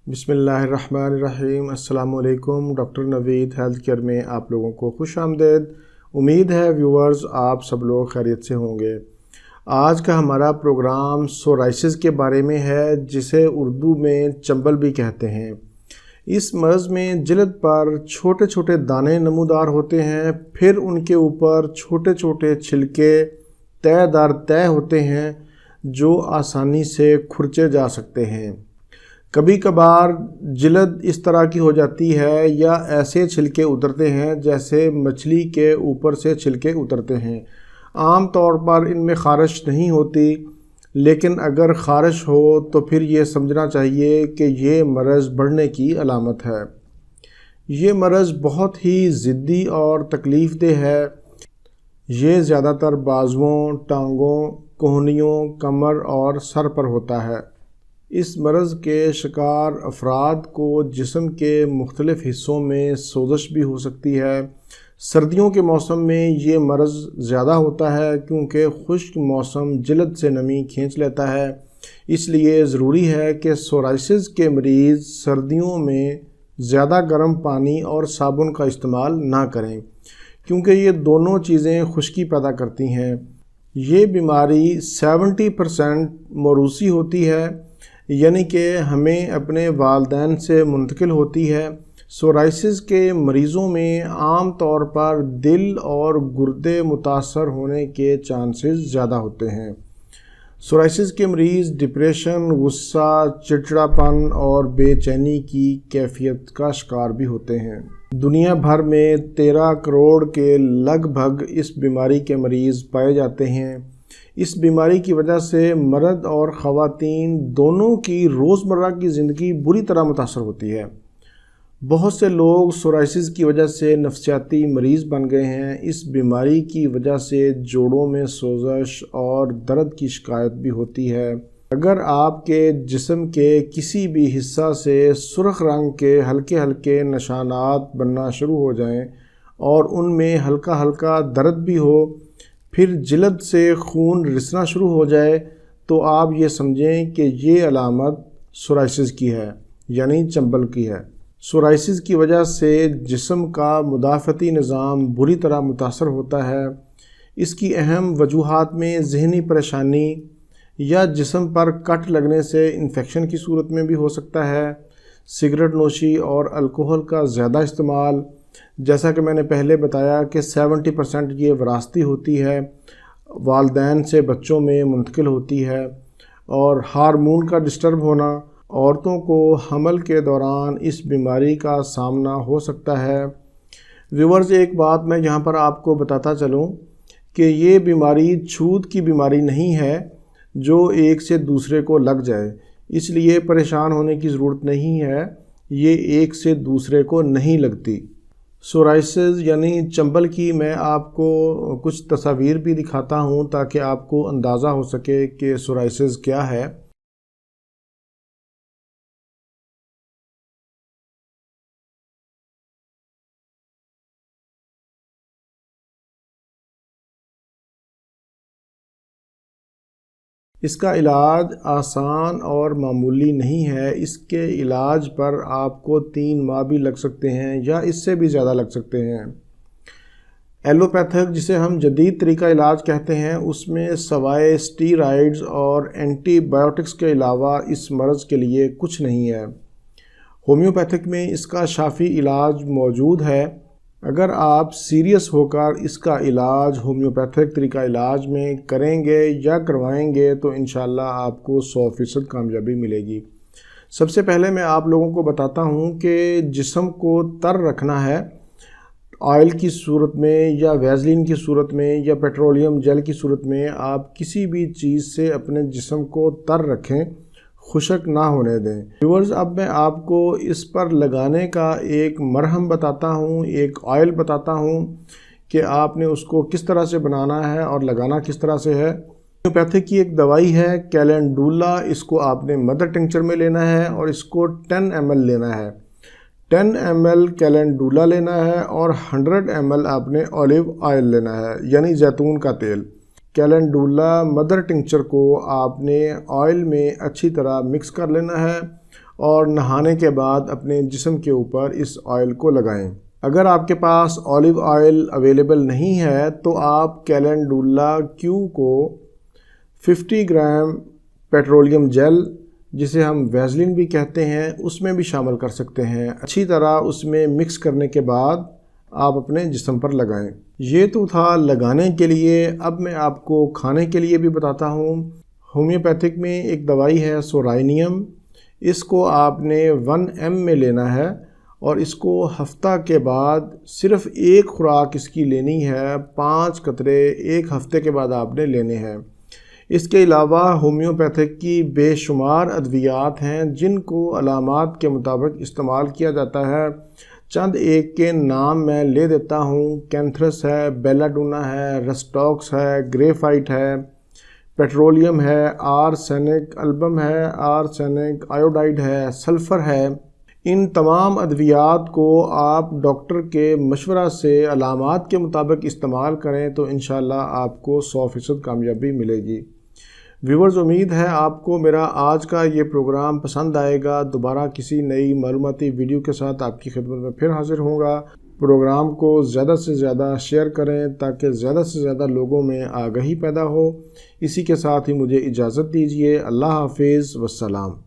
بسم اللہ الرحمن الرحیم۔ السلام علیکم۔ ڈاکٹر نوید ہیلتھ کیئر میں آپ لوگوں کو خوش آمدید۔ امید ہے ویورز آپ سب لوگ خیریت سے ہوں گے۔ آج کا ہمارا پروگرام سورائسس کے بارے میں ہے، جسے اردو میں چنبل بھی کہتے ہیں۔ اس مرض میں جلد پر چھوٹے چھوٹے دانے نمودار ہوتے ہیں، پھر ان کے اوپر چھوٹے چھوٹے چھلکے تہہ در تہہ ہوتے ہیں جو آسانی سے کھرچے جا سکتے ہیں۔ کبھی کبھار جلد اس طرح کی ہو جاتی ہے یا ایسے چھلکے اترتے ہیں جیسے مچھلی کے اوپر سے چھلکے اترتے ہیں۔ عام طور پر ان میں خارش نہیں ہوتی، لیکن اگر خارش ہو تو پھر یہ سمجھنا چاہیے کہ یہ مرض بڑھنے کی علامت ہے۔ یہ مرض بہت ہی ضدی اور تکلیف دہ ہے۔ یہ زیادہ تر بازوؤں، ٹانگوں، کہنیوں، کمر اور سر پر ہوتا ہے۔ اس مرض کے شکار افراد کو جسم کے مختلف حصوں میں سوزش بھی ہو سکتی ہے۔ سردیوں کے موسم میں یہ مرض زیادہ ہوتا ہے کیونکہ خشک موسم جلد سے نمی کھینچ لیتا ہے۔ اس لیے ضروری ہے کہ سورائسس کے مریض سردیوں میں زیادہ گرم پانی اور صابن کا استعمال نہ کریں، کیونکہ یہ دونوں چیزیں خشکی پیدا کرتی ہیں۔ یہ بیماری 70% موروثی ہوتی ہے، یعنی کہ ہمیں اپنے والدین سے منتقل ہوتی ہے۔ سورائسس کے مریضوں میں عام طور پر دل اور گردے متاثر ہونے کے چانسز زیادہ ہوتے ہیں۔ سورائسس کے مریض ڈپریشن، غصہ، چڑچڑاپن اور بے چینی کی کیفیت کا شکار بھی ہوتے ہیں۔ دنیا بھر میں 13 کروڑ کے لگ بھگ اس بیماری کے مریض پائے جاتے ہیں۔ اس بیماری کی وجہ سے مرد اور خواتین دونوں کی روزمرہ کی زندگی بری طرح متاثر ہوتی ہے۔ بہت سے لوگ سورائسس کی وجہ سے نفسیاتی مریض بن گئے ہیں۔ اس بیماری کی وجہ سے جوڑوں میں سوزش اور درد کی شکایت بھی ہوتی ہے۔ اگر آپ کے جسم کے کسی بھی حصہ سے سرخ رنگ کے ہلکے ہلکے نشانات بننا شروع ہو جائیں اور ان میں ہلکا ہلکا درد بھی ہو، پھر جلد سے خون رسنا شروع ہو جائے، تو آپ یہ سمجھیں کہ یہ علامت سورائسس کی ہے، یعنی چنبل کی ہے۔ سورائسس کی وجہ سے جسم کا مدافعتی نظام بری طرح متاثر ہوتا ہے۔ اس کی اہم وجوہات میں ذہنی پریشانی یا جسم پر کٹ لگنے سے انفیکشن کی صورت میں بھی ہو سکتا ہے، سگریٹ نوشی اور الکوہل کا زیادہ استعمال، جیسا کہ میں نے پہلے بتایا کہ 70% یہ وراثتی ہوتی ہے، والدین سے بچوں میں منتقل ہوتی ہے، اور ہارمون کا ڈسٹرب ہونا۔ عورتوں کو حمل کے دوران اس بیماری کا سامنا ہو سکتا ہے۔ ویورز، ایک بات میں یہاں پر آپ کو بتاتا چلوں کہ یہ بیماری چھوت کی بیماری نہیں ہے جو ایک سے دوسرے کو لگ جائے، اس لیے پریشان ہونے کی ضرورت نہیں ہے۔ یہ ایک سے دوسرے کو نہیں لگتی۔ سورائسس یعنی چنبل کی میں آپ کو کچھ تصاویر بھی دکھاتا ہوں تاکہ آپ کو اندازہ ہو سکے کہ سورائسس کیا ہے۔ اس کا علاج آسان اور معمولی نہیں ہے۔ اس کے علاج پر آپ کو 3 ماہ بھی لگ سکتے ہیں یا اس سے بھی زیادہ لگ سکتے ہیں۔ ایلوپیتھک، جسے ہم جدید طریقہ علاج کہتے ہیں، اس میں سوائے اسٹیرائڈز اور اینٹی بائیوٹکس کے علاوہ اس مرض کے لیے کچھ نہیں ہے۔ ہومیوپیتھک میں اس کا شافی علاج موجود ہے۔ اگر آپ سیریس ہو کر اس کا علاج ہومیوپیتھک طریقہ علاج میں کریں گے یا کروائیں گے تو انشاءاللہ آپ کو 100% کامیابی ملے گی۔ سب سے پہلے میں آپ لوگوں کو بتاتا ہوں کہ جسم کو تر رکھنا ہے۔ آئل کی صورت میں یا ویزلین کی صورت میں یا پیٹرولیم جیل کی صورت میں آپ کسی بھی چیز سے اپنے جسم کو تر رکھیں، خشک نہ ہونے دیں۔ ویورز، اب میں آپ کو اس پر لگانے کا ایک مرہم بتاتا ہوں، ایک آئل بتاتا ہوں کہ آپ نے اس کو کس طرح سے بنانا ہے اور لگانا کس طرح سے ہے۔ ہومیوپیتھک کی ایک دوائی ہے کیلنڈولا، اس کو آپ نے مدر ٹنکچر میں لینا ہے اور اس کو 10 ml لینا ہے۔ 10 ml کیلنڈولا لینا ہے اور 100 ml آپ نے اولیو آئل لینا ہے، یعنی زیتون کا تیل۔ کیلنڈولا مدر ٹنکچر کو آپ نے آئل میں اچھی طرح مکس کر لینا ہے اور نہانے کے بعد اپنے جسم کے اوپر اس آئل کو لگائیں۔ اگر آپ کے پاس اولیو آئل اویلیبل نہیں ہے تو آپ کیلنڈولا کیو کو 50 گرام پیٹرولیم جیل، جسے ہم ویزلین بھی کہتے ہیں، اس میں بھی شامل کر سکتے ہیں۔ اچھی طرح اس میں مکس کرنے کے بعد آپ اپنے جسم پر لگائیں۔ یہ تو تھا لگانے کے لیے۔ اب میں آپ کو کھانے کے لیے بھی بتاتا ہوں۔ ہومیوپیتھک میں ایک دوائی ہے سورائنیم، اس کو آپ نے 1 ml میں لینا ہے اور اس کو ہفتہ کے بعد صرف ایک خوراک اس کی لینی ہے، 5 قطرے ایک ہفتے کے بعد آپ نے لینے ہیں۔ اس کے علاوہ ہومیوپیتھک کی بے شمار ادویات ہیں جن کو علامات کے مطابق استعمال کیا جاتا ہے۔ چند ایک کے نام میں لے دیتا ہوں۔ کینتھرس ہے، بیلاڈونا ہے، رسٹاکس ہے، گریفائٹ ہے، پیٹرولیم ہے، آرسینک البم ہے، آرسینک آیوڈائڈ ہے، سلفر ہے۔ ان تمام ادویات کو آپ ڈاکٹر کے مشورہ سے علامات کے مطابق استعمال کریں تو انشاءاللہ آپ کو 100% کامیابی ملے گی۔ ویورز، امید ہے آپ کو میرا آج کا یہ پروگرام پسند آئے گا۔ دوبارہ کسی نئی معلوماتی ویڈیو کے ساتھ آپ کی خدمت میں پھر حاضر ہوں گا۔ پروگرام کو زیادہ سے زیادہ شیئر کریں تاکہ زیادہ سے زیادہ لوگوں میں آگاہی پیدا ہو۔ اسی کے ساتھ ہی مجھے اجازت دیجیے۔ اللہ حافظ، والسلام۔